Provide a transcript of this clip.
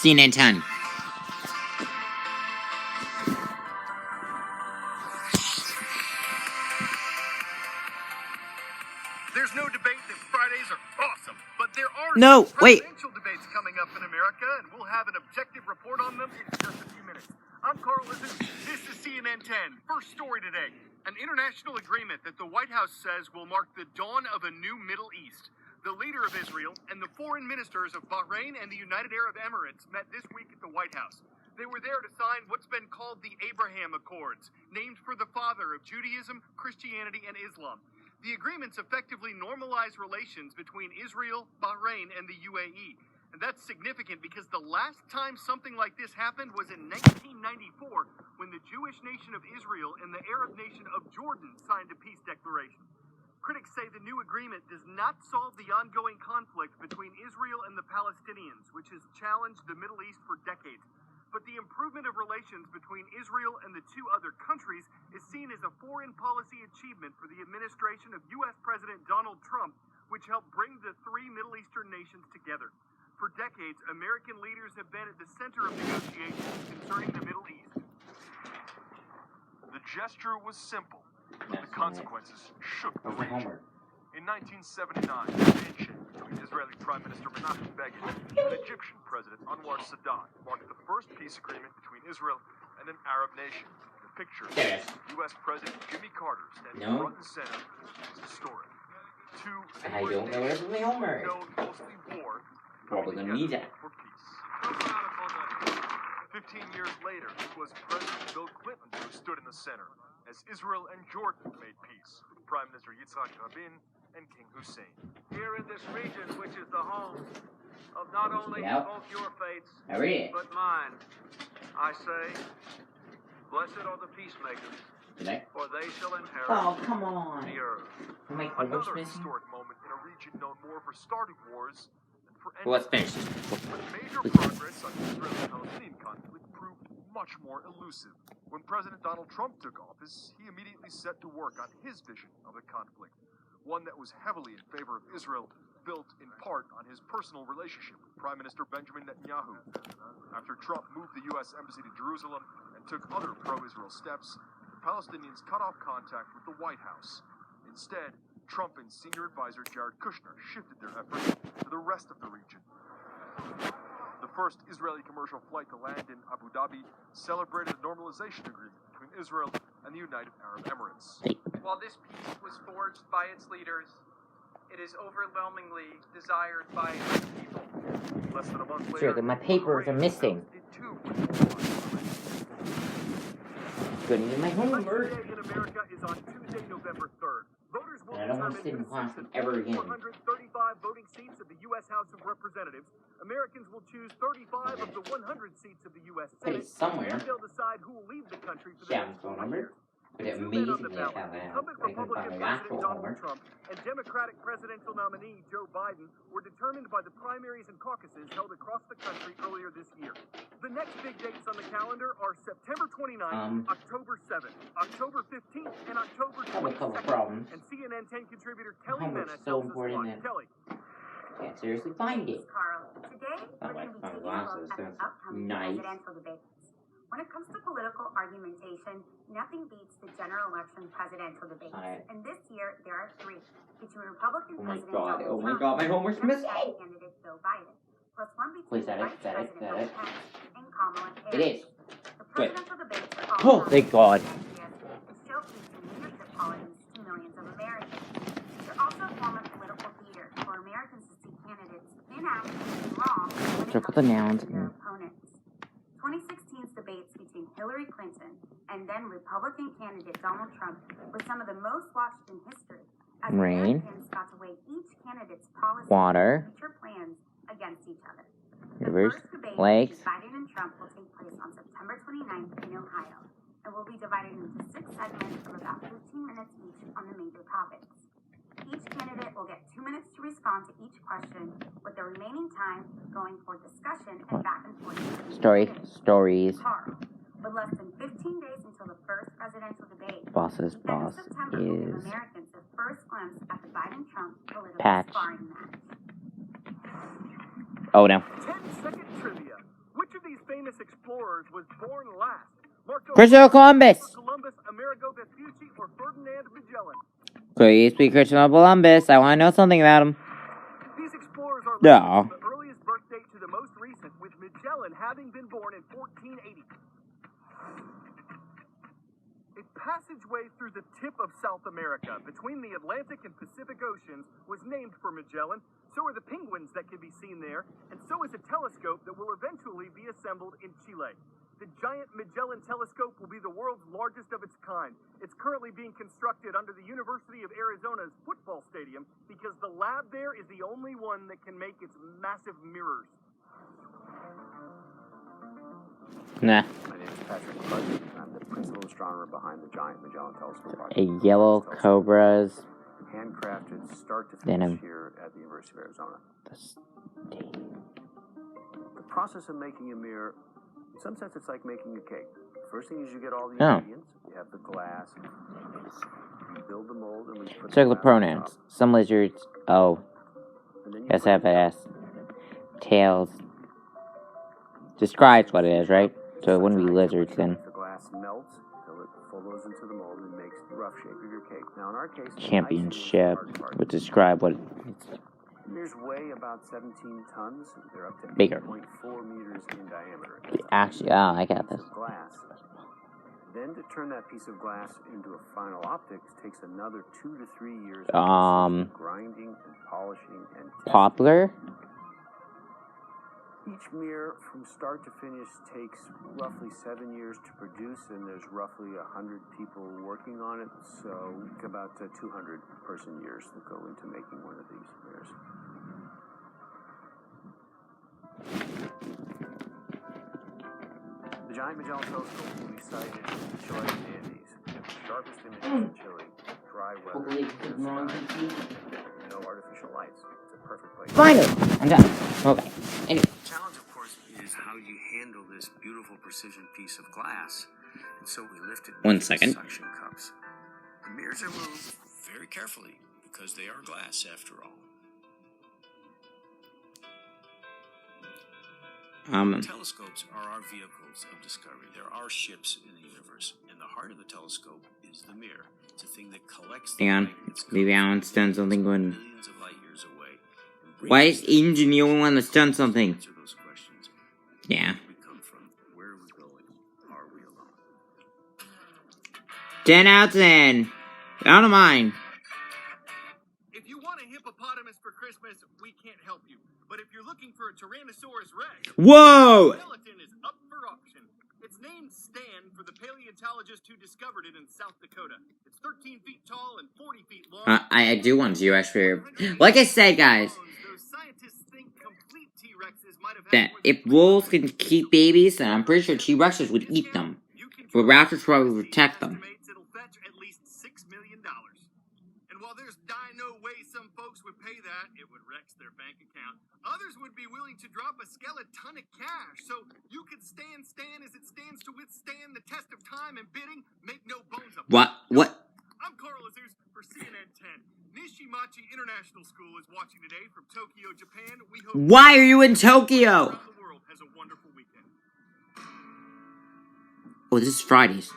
CNN 10. There's no debate that Fridays are awesome, but there are presidential debates coming up in America, and we'll have an objective report on them in just a few minutes. I'm Carl Lazuz. This is CNN 10. First story today. An international agreement that the White House says will mark the dawn of a new Middle East. The leader of Israel and the foreign ministers of Bahrain and the United Arab Emirates met this week at the White House. They were there to sign what's been called the Abraham Accords, named for the father of Judaism, Christianity, and Islam. The agreements effectively normalize relations between Israel, Bahrain, and the UAE. And that's significant because the last time something like this happened was in 1994, when the Jewish nation of Israel and the Arab nation of Jordan signed a peace declaration. Critics say the new agreement does not solve the ongoing conflict between Israel and the Palestinians, which has challenged the Middle East for decades. But the improvement of relations between Israel and the two other countries is seen as a foreign policy achievement for the administration of U.S. President Donald Trump, which helped bring the three Middle Eastern nations together. For decades, American leaders have been at the center of negotiations concerning the Middle East. The gesture was simple, but the consequences shook the region. In 1979, a handshake between Israeli Prime Minister Menachem Begin and Egyptian President Anwar Sadat marked the first peace agreement between Israel and an Arab nation. The picture of U.S. President Jimmy Carter standing front and center is historic. I don't know where my homework. Mostly war, Probably gonna need that. For peace. 15 years later, it was President Bill Clinton who stood in the center as Israel and Jordan made peace with Prime Minister Yitzhak Rabin and King Hussein. Here in this region, which is the home of not only both your faiths, but mine, I say, blessed are the peacemakers, for they shall inherit the earth. Another historic moment in a region known more for starting wars than for ending. Let's finish. But major progress on the Israeli-Palestinian conflict proved much more elusive. When President Donald Trump took office, he immediately set to work on his vision of the conflict, one that was heavily in favor of Israel, built in part on his personal relationship with Prime Minister Benjamin Netanyahu. After Trump moved the U.S. Embassy to Jerusalem and took other pro-Israel steps, the Palestinians cut off contact with the White House. Instead, Trump and senior advisor Jared Kushner shifted their efforts to the rest of the region. The first Israeli commercial flight to land in Abu Dhabi celebrated a normalization agreement between Israel and the United Arab Emirates. While this peace was forged by its leaders, it is overwhelmingly desired by its people. Less than a month later, Sure, my papers are missing. Couldn't get my homework. Election Day in America is on Tuesday, November 3rd. Voters will And I don't want to sit in determine class ever again. 435 voting seats of the U.S. House of Representatives. Americans will choose 35 of the 100 seats of the U.S. Senate. Somewhere. And they'll decide who will lead the country for the Yeah, next phone 4 number. years. But it Two men amazes on the me ballot, how that incumbent I can Republican find my President actual Donald homework. Trump and Democratic presidential nominee Joe Biden were determined by the primaries and caucuses held across the country earlier this year. The next big dates on the calendar are September 29th, October 7th, October 15th, and October 22nd. And CNN 10 contributor Kelly Menace so tells us important why. that Kelly. can't seriously find it. Carl. Today, we're going to be taking a look at the upcoming presidential debates. When it comes to political argumentation, nothing beats the general election presidential debates. And this year, there are three, between Republican President Donald Trump my homework's and missing. Democratic candidate Joe Biden, plus one between Vice President Mike Pence and Kamala Harris. It is. The presidential debates are all about Thank God. and showcasing leadership qualities to millions of Americans. They're also a form of political theater for Americans to see candidates inaccurate and wrong when it Circle comes the to nouns their opponents. 2016's debates between Hillary Clinton and then Republican candidate Donald Trump was some of the most watched in history, as Americans got to weigh each candidate's policies and future plans against each other. The first debate between Biden and Trump will take place on September 29th in Ohio, and will be divided into 6 segments of about 15 minutes each on the major topics. Each candidate will get 2 minutes to respond to each question, with the remaining time going for discussion and back and forth. Stories. Carl, with less than 15 days until the first presidential debate, Boss's the end of boss September will give is Americans their first glimpse at the Biden-Trump political Patch. sparring match. Oh no. 10-second trivia. explorers was born last? Marco Christopher Columbus. Columbus, Amerigo Vespucci, or Ferdinand Magellan? Please be Christopher Columbus. I want to know something about him. These explorers are No. listed from the earliest birth date to the most recent, with Magellan having been born in 1480. A passageway through the tip of South America between the Atlantic and Pacific Oceans was named for Magellan. So are the penguins that can be seen there, and so is a telescope that will eventually be assembled in Chile. The giant Magellan telescope will be the world's largest of its kind. It's currently being constructed under the University of Arizona's football stadium because the lab there is the only one that can make its massive mirrors. Nah. My name is Patrick Clark. I'm the principal astronomer behind the giant Magellan telescope project. A yellow cobra's Handcrafted start to Venom. finish here at the University of Arizona. the The process of making a mirror, in some sense, it's like making a cake. First thing is you get all the Oh. ingredients. You have the glass. You build the mold, and we put Circle the glass on pronouns. top. Some lizards. Oh. And then you Yes, put it FS. Tails. Describes what it is, right? So it wouldn't be lizards then. The glass melts until it follows into the mold and makes the rough shape of your cake. Now, in our case, the icing is the Championship hard part. would describe what it's Mirrors weigh about 17 tons. They're up to Bigger. 8.4 meters in diameter. actually. Oh, I got Piece this. of glass. Then to turn that piece of glass into a final optics takes another 2 to 3 years of precision grinding and polishing and testing. Poplar. Each mirror from start to finish takes roughly 7 years to produce, and there's roughly 100 people working on it, so about 200 person years that go into making one of these mirrors. The Giant Magellan Telescope will be sighted in the Chilean Andes. The sharpest images in Chile, dry weather, clear skies, no artificial lights. It's a perfect place. Finally! I'm done. Okay. Anyway. The challenge, of course, is how you handle this beautiful precision piece of glass. And so we lifted 1 second. suction cups. The mirrors are moved very carefully because they are glass after all. Telescopes are our vehicles of discovery. They're our ships in the universe. And the heart of the telescope is the mirror. It's a thing that collects the Hang on. light that's Maybe coming Alan's from done something good. millions of light years away and brings Why us is this Ingen the only one that's done something? answer those questions. Yeah. Where we come from, where are we going? Are we alone? 10 out of 10. I don't mind. If you want a hippopotamus for Christmas, we can't help you. But if you're looking for a Tyrannosaurus Rex, Whoa! skeleton is up for auction. It's named Stan for the paleontologist who discovered it in South Dakota. It's 13 feet tall and 40 feet long. I do want to actually. Like I said, guys, Those scientists think complete T-Rexes might have that had if wolves can keep babies, then I'm pretty sure T-Rexes would eat them. But raptors probably protect them. It'll fetch at least $6 million. And while there's no way some folks would pay that, it would wreck their bank account. Others would be willing to drop a skeleton of cash. So you could stand Stan as it stands to withstand the test of time and bidding. Make no bones about it. What? I'm Carl Azus for CNN 10. Nishimachi International School is watching today from Tokyo, Japan. We hope Why are you in Tokyo? around the world has a wonderful weekend. Oh, this is Fridays.